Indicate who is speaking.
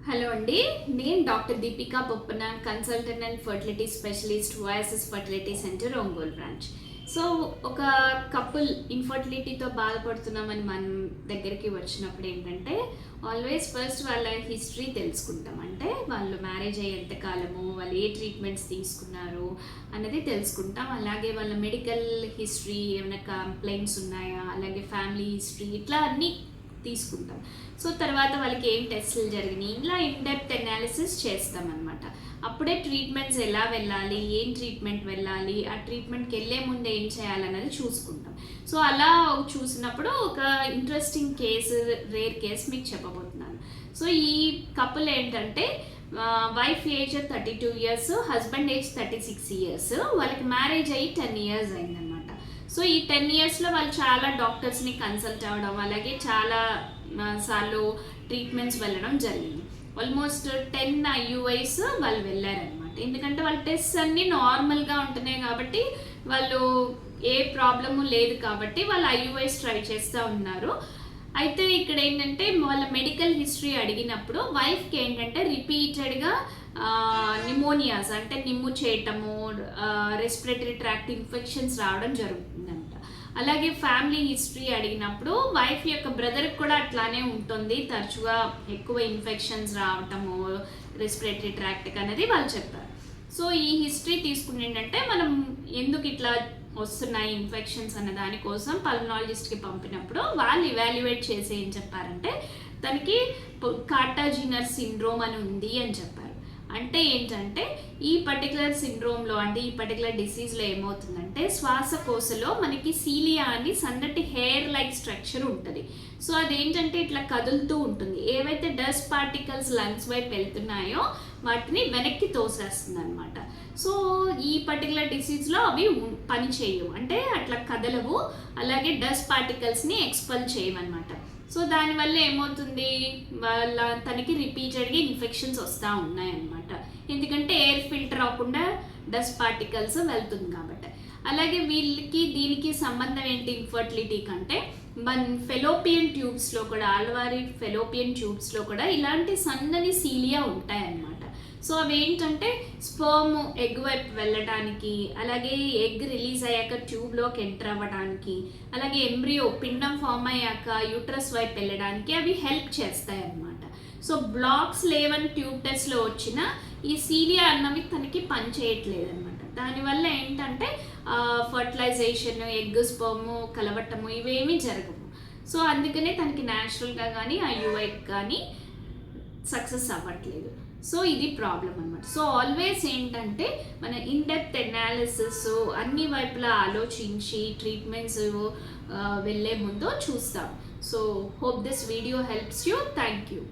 Speaker 1: Hello అండి, నేను doctor Deepika Boppanan, consultant and fertility specialist, O S S fertility centre, Ongole branch. So ఒక couple ఇన్ఫర్టిలిటీతో బాధపడుతున్నామని మన దగ్గరికి వచ్చినప్పుడు ఏంటంటే ఆల్వేస్ ఫస్ట్ వాళ్ళ హిస్టరీ తెలుసుకుంటాం. అంటే వాళ్ళు మ్యారేజ్ అయ్యే ఎంతకాలము, వాళ్ళు ఏ ట్రీట్మెంట్స్ తీసుకున్నారు అన్నది తెలుసుకుంటాం. అలాగే వాళ్ళ మెడికల్ హిస్టరీ, ఏమైనా కంప్లైంట్స్ ఉన్నాయా, అలాగే ఫ్యామిలీ హిస్టరీ, ఇట్లా అన్నీ తీసుకుంటాం. సో తర్వాత వాళ్ళకి ఏం టెస్టులు జరిగినాయి, ఇలా ఇన్డెప్త్ అనాలిసిస్ చేస్తాం అనమాట. అప్పుడే ట్రీట్మెంట్స్ ఎలా వెళ్ళాలి, ఏం ట్రీట్మెంట్ వెళ్ళాలి, ఆ ట్రీట్మెంట్కి వెళ్ళే ముందు ఏం చేయాలన్నది చూసుకుంటాం. సో అలా చూసినప్పుడు ఒక ఇంట్రెస్టింగ్ కేసు, రేర్ కేసు మీకు చెప్పబోతున్నాను. సో ఈ కపుల్ ఏంటంటే wife age 32 years, husband age 36 years. వాళ్ళకి మ్యారేజ్ అయ్యి 10 years అయిందనమాట. సో ఈ 10 yearsలో వాళ్ళు చాలా డాక్టర్స్ని కన్సల్ట్ అవ్వడం, అలాగే చాలా సార్లు ట్రీట్మెంట్స్ వెళ్ళడం జరిగింది. ఆల్మోస్ట్ 10 IUIs వాళ్ళు వెళ్ళారనమాట. ఎందుకంటే వాళ్ళ టెస్ట్ అన్నీ నార్మల్గా ఉంటున్నాయి కాబట్టి, వాళ్ళు ఏ ప్రాబ్లము లేదు కాబట్టి వాళ్ళు IUIs ట్రై చేస్తూ ఉన్నారు. అయితే ఇక్కడ ఏంటంటే వాళ్ళ మెడికల్ హిస్టరీ అడిగినప్పుడు వైఫ్కి ఏంటంటే రిపీటెడ్గా నిమోనియాస్, అంటే నిమ్ము చేయటము, రెస్పిరేటరీ ట్రాక్ట్ ఇన్ఫెక్షన్స్ రావడం జరుగుతుందంట. అలాగే ఫ్యామిలీ హిస్టరీ అడిగినప్పుడు వైఫ్ యొక్క బ్రదర్కి కూడా అట్లానే ఉంటుంది, తరచుగా ఎక్కువ ఇన్ఫెక్షన్స్ రావటము రెస్పిరేటరీ ట్రాక్ట్కి అనేది వాళ్ళు చెప్పారు. సో ఈ హిస్టరీ తీసుకుని ఏంటంటే మనం ఎందుకు ఇట్లా వస్తున్నాయి ఇన్ఫెక్షన్స్ అన్న దానికోసం పల్మనాలజిస్ట్కి పంపినప్పుడు వాళ్ళు ఇవాల్యుయేట్ చేసి ఏం చెప్పారంటే తనకి కార్టాజినర్ సిండ్రోమ్ అని ఉంది అని చెప్పారు. అంటే ఏంటంటే ఈ పర్టికులర్ సిండ్రోమ్లో, అంటే ఈ పర్టికులర్ డిసీజ్లో ఏమవుతుందంటే శ్వాసకోశలో మనకి సీలియా అని సన్నటి హెయిర్ లైక్ స్ట్రక్చర్ ఉంటుంది. సో అదేంటంటే ఇట్లా కదులుతూ ఉంటుంది. ఏవైతే డస్ట్ పార్టికల్స్ లంగ్స్ వైపు వెళ్తున్నాయో వాటిని వెనక్కి తోసేస్తుంది అనమాట. సో ఈ పర్టికులర్ డిసీజ్లో అవి పని చేయవు, అంటే అట్లా కదలవు, అలాగే డస్ట్ పార్టికల్స్ని ఎక్స్పెల్ చేయవన్నమాట. సో దానివల్ల ఏమవుతుంది, తనకి రిపీటెడ్గా ఇన్ఫెక్షన్స్ వస్తూ ఉన్నాయన్నమాట. ఎందుకంటే ఎయిర్ ఫిల్టర్ అవ్వకుండా డస్ట్ పార్టికల్స్ వెళ్తుంది కాబట్టి. అలాగే వీళ్ళకి దీనికి సంబంధం ఏంటి ఇన్ఫర్టిలిటీ కంటే, మన ఫెలోపియన్ ట్యూబ్స్లో కూడా, ఆడవారి ఫెలోపియన్ ట్యూబ్స్లో కూడా ఇలాంటి సన్నని సీలియా ఉంటాయన్నమాట. సో అవి ఏంటంటే స్పర్మ్ ఎగ్ వైపు వెళ్ళడానికి, అలాగే ఎగ్ రిలీజ్ అయ్యాక ట్యూబ్లోకి ఎంటర్ అవ్వడానికి, అలాగే ఎంబ్రియో పిండం ఫామ్ అయ్యాక యూట్రస్ వైపు వెళ్ళడానికి అవి హెల్ప్ చేస్తాయి అన్నమాట. సో బ్లాక్స్ లేవని ట్యూబ్ టెస్ట్లో వచ్చిన ఈ సీలియా అన్నవి తనకి పని చేయట్లేదు అనమాట. దానివల్ల ఏంటంటే ఫర్టిలైజేషన్, ఎగ్ స్పర్మ్ కలవటము ఇవేమీ జరగవు. సో అందుకనే తనకి న్యాచురల్గా కానీ IUI కానీ సక్సెస్ అవ్వట్లేదు. సో ఇది ప్రాబ్లం అనమాట. సో ఆల్వేస్ ఏంటంటే మన ఇన్డెప్త్ అనాలిసిస్ అన్ని వైపులా ఆలోచించి ట్రీట్మెంట్స్ వెళ్ళే ముందు చూస్తాం. So hope this video helps you. Thank you.